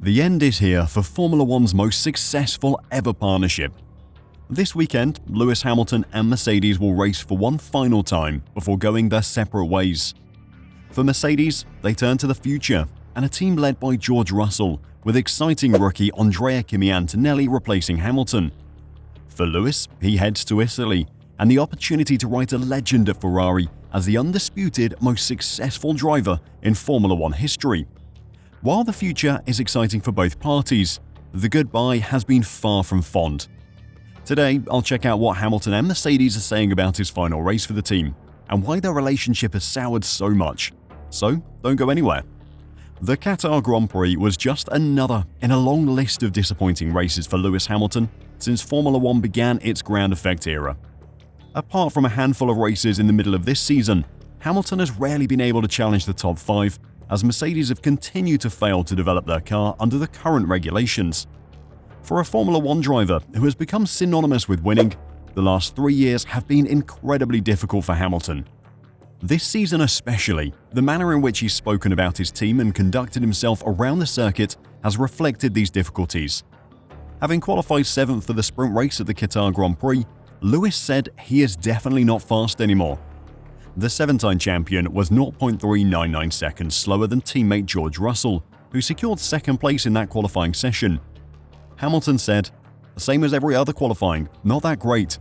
The end is here for Formula One's most successful ever partnership. This weekend, Lewis Hamilton and Mercedes will race for one final time before going their separate ways. For Mercedes, they turn to the future and a team led by George Russell, with exciting rookie Andrea Kimi Antonelli replacing Hamilton. For Lewis, he heads to Italy and the opportunity to write a legend at Ferrari as the undisputed most successful driver in Formula One history. While the future is exciting for both parties, the goodbye has been far from fond. Today, I'll check out what Hamilton and Mercedes are saying about his final race for the team and why their relationship has soured so much. So, don't go anywhere. The Qatar Grand Prix was just another in a long list of disappointing races for Lewis Hamilton since Formula One began its ground effect era. Apart from a handful of races in the middle of this season, Hamilton has rarely been able to challenge the top 5 as Mercedes have continued to fail to develop their car under the current regulations. For a Formula One driver who has become synonymous with winning, the last 3 years have been incredibly difficult for Hamilton. This season especially, the manner in which he's spoken about his team and conducted himself around the circuit has reflected these difficulties. Having qualified 7th for the sprint race at the Qatar Grand Prix, Lewis said he is definitely not fast anymore. The 7-time champion was 0.399 seconds slower than teammate George Russell, who secured second place in that qualifying session. Hamilton said, "Same as every other qualifying, not that great.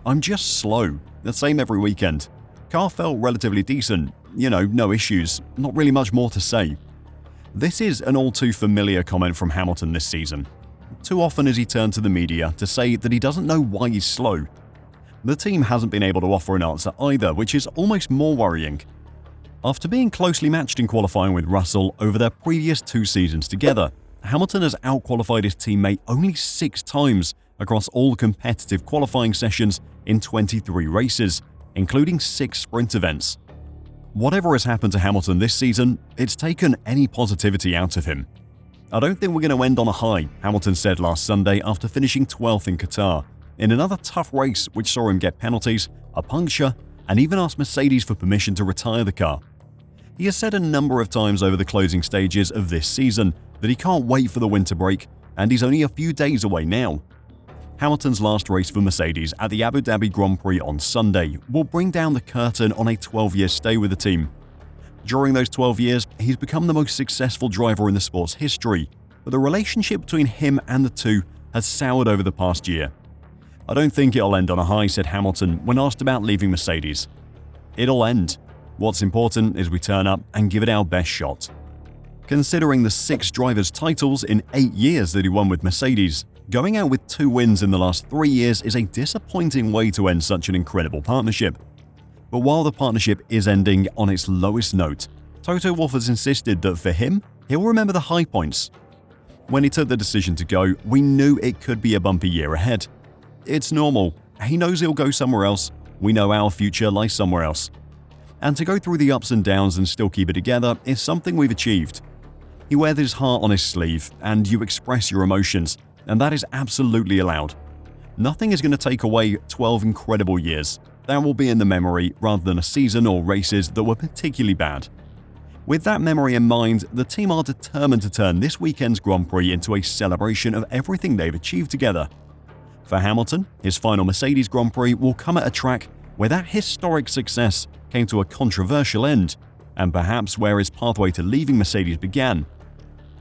I'm just slow, the same every weekend. Car felt relatively decent, no issues, not really much more to say." This is an all too familiar comment from Hamilton this season. Too often has he turned to the media to say that he doesn't know why he's slow. The team hasn't been able to offer an answer either, which is almost more worrying. After being closely matched in qualifying with Russell over their previous 2 seasons together, Hamilton has outqualified his teammate only 6 times across all competitive qualifying sessions in 23 races, including 6 sprint events. Whatever has happened to Hamilton this season, it's taken any positivity out of him. "I don't think we're going to end on a high," Hamilton said last Sunday after finishing 12th in Qatar, in another tough race which saw him get penalties, a puncture, and even ask Mercedes for permission to retire the car. He has said a number of times over the closing stages of this season that he can't wait for the winter break, and he's only a few days away now. Hamilton's last race for Mercedes at the Abu Dhabi Grand Prix on Sunday will bring down the curtain on a 12-year stay with the team. During those 12 years, he's become the most successful driver in the sport's history, but the relationship between him and the two has soured over the past year. "I don't think it'll end on a high," said Hamilton when asked about leaving Mercedes. "It'll end. What's important is we turn up and give it our best shot." Considering the 6 drivers' titles in 8 years that he won with Mercedes, going out with 2 wins in the last 3 years is a disappointing way to end such an incredible partnership. But while the partnership is ending on its lowest note, Toto Wolff has insisted that for him, he'll remember the high points. "When he took the decision to go, we knew it could be a bumpy year ahead. It's normal. He knows he'll go somewhere else. We know our future lies somewhere else. And to go through the ups and downs and still keep it together is something we've achieved. He wears his heart on his sleeve, and you express your emotions, and that is absolutely allowed. Nothing is going to take away 12 incredible years. That will be in the memory rather than a season or races that were particularly bad." With that memory in mind, the team are determined to turn this weekend's Grand Prix into a celebration of everything they've achieved together. For Hamilton, his final Mercedes Grand Prix will come at a track where that historic success came to a controversial end, and perhaps where his pathway to leaving Mercedes began.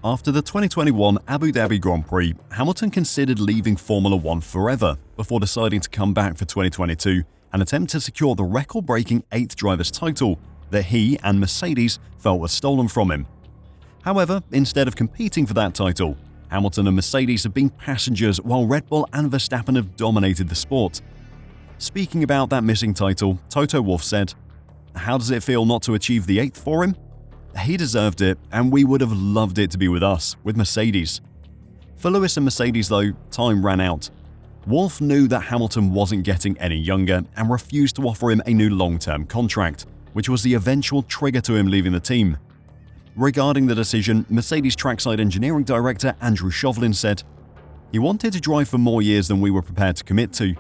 After the 2021 Abu Dhabi Grand Prix, Hamilton considered leaving Formula One forever before deciding to come back for 2022 and attempt to secure the record-breaking 8th driver's title that he and Mercedes felt was stolen from him. However, instead of competing for that title, Hamilton and Mercedes have been passengers while Red Bull and Verstappen have dominated the sport. Speaking about that missing title, Toto Wolff said, "How does it feel not to achieve the 8th for him? He deserved it, and we would have loved it to be with us, with Mercedes." For Lewis and Mercedes though, time ran out. Wolff knew that Hamilton wasn't getting any younger and refused to offer him a new long-term contract, which was the eventual trigger to him leaving the team. Regarding the decision, Mercedes trackside engineering director Andrew Chauvelin said, "He wanted to drive for more years than we were prepared to commit to.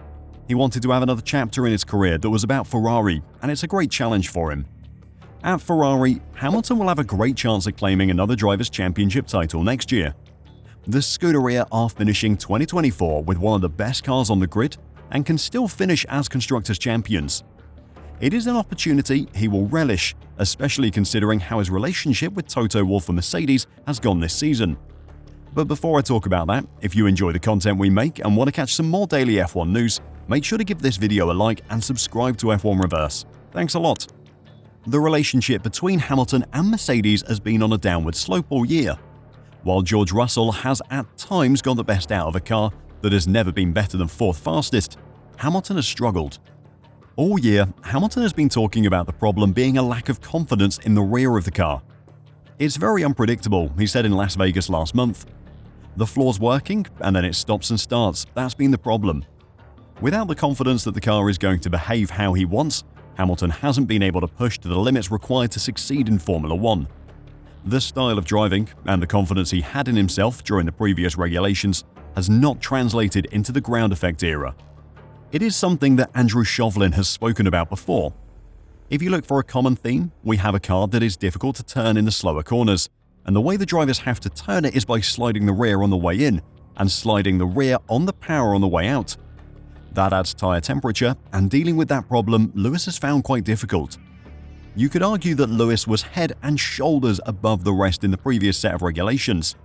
He wanted to have another chapter in his career that was about Ferrari, and it's a great challenge for him." At Ferrari, Hamilton will have a great chance at claiming another Drivers' Championship title next year. The Scuderia are finishing 2024 with one of the best cars on the grid and can still finish as Constructors' champions. It is an opportunity he will relish, especially considering how his relationship with Toto Wolff and Mercedes has gone this season. But before I talk about that, if you enjoy the content we make and want to catch some more daily F1 news, make sure to give this video a like and subscribe to F1 Reverse. Thanks a lot. The relationship between Hamilton and Mercedes has been on a downward slope all year. While George Russell has at times got the best out of a car that has never been better than fourth fastest, Hamilton has struggled. All year, Hamilton has been talking about the problem being a lack of confidence in the rear of the car. "It's very unpredictable," he said in Las Vegas last month. "The floor's working, and then it stops and starts. That's been the problem." Without the confidence that the car is going to behave how he wants, Hamilton hasn't been able to push to the limits required to succeed in Formula One. The style of driving and the confidence he had in himself during the previous regulations has not translated into the ground effect era. It is something that Andrew Chauvelin has spoken about before. If you look for a common theme, we have a car that is difficult to turn in the slower corners, and the way the drivers have to turn it is by sliding the rear on the way in and sliding the rear on the power on the way out. That adds tyre temperature, and dealing with that problem Lewis has found quite difficult. You could argue that Lewis was head and shoulders above the rest in the previous set of regulations.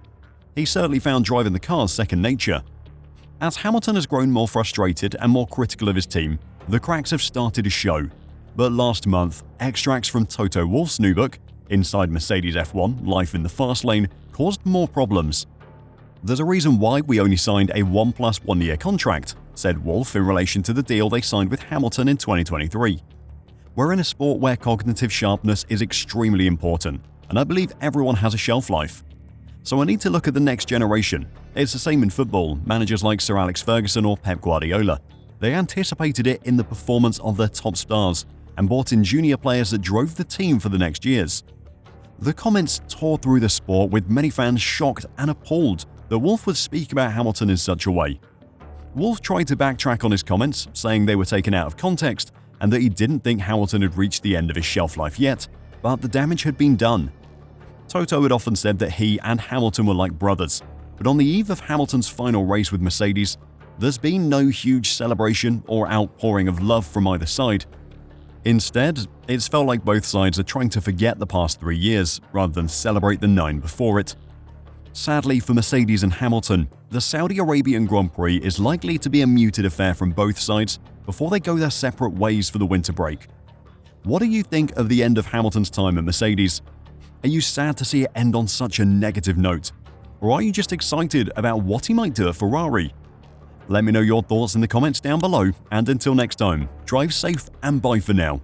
He certainly found driving the car second nature. As Hamilton has grown more frustrated and more critical of his team, the cracks have started to show. But last month, extracts from Toto Wolff's new book, Inside Mercedes F1 – Life in the Fast Lane, caused more problems. "There's a reason why we only signed a 1 + 1 year contract," said Wolff in relation to the deal they signed with Hamilton in 2023. "We're in a sport where cognitive sharpness is extremely important, and I believe everyone has a shelf life. So I need to look at the next generation. It's the same in football. Managers like Sir Alex Ferguson or Pep Guardiola, they anticipated it in the performance of their top stars and brought in junior players that drove the team for the next years." The comments tore through the sport, with many fans shocked and appalled that Wolff would speak about Hamilton in such a way. Wolff tried to backtrack on his comments, saying they were taken out of context and that he didn't think Hamilton had reached the end of his shelf life yet, but the damage had been done. Toto had often said that he and Hamilton were like brothers, but on the eve of Hamilton's final race with Mercedes, there's been no huge celebration or outpouring of love from either side. Instead, it's felt like both sides are trying to forget the past 3 years rather than celebrate the 9 before it. Sadly for Mercedes and Hamilton, the Saudi Arabian Grand Prix is likely to be a muted affair from both sides before they go their separate ways for the winter break. What do you think of the end of Hamilton's time at Mercedes? Are you sad to see it end on such a negative note? Or are you just excited about what he might do at Ferrari? Let me know your thoughts in the comments down below, and until next time, drive safe and bye for now.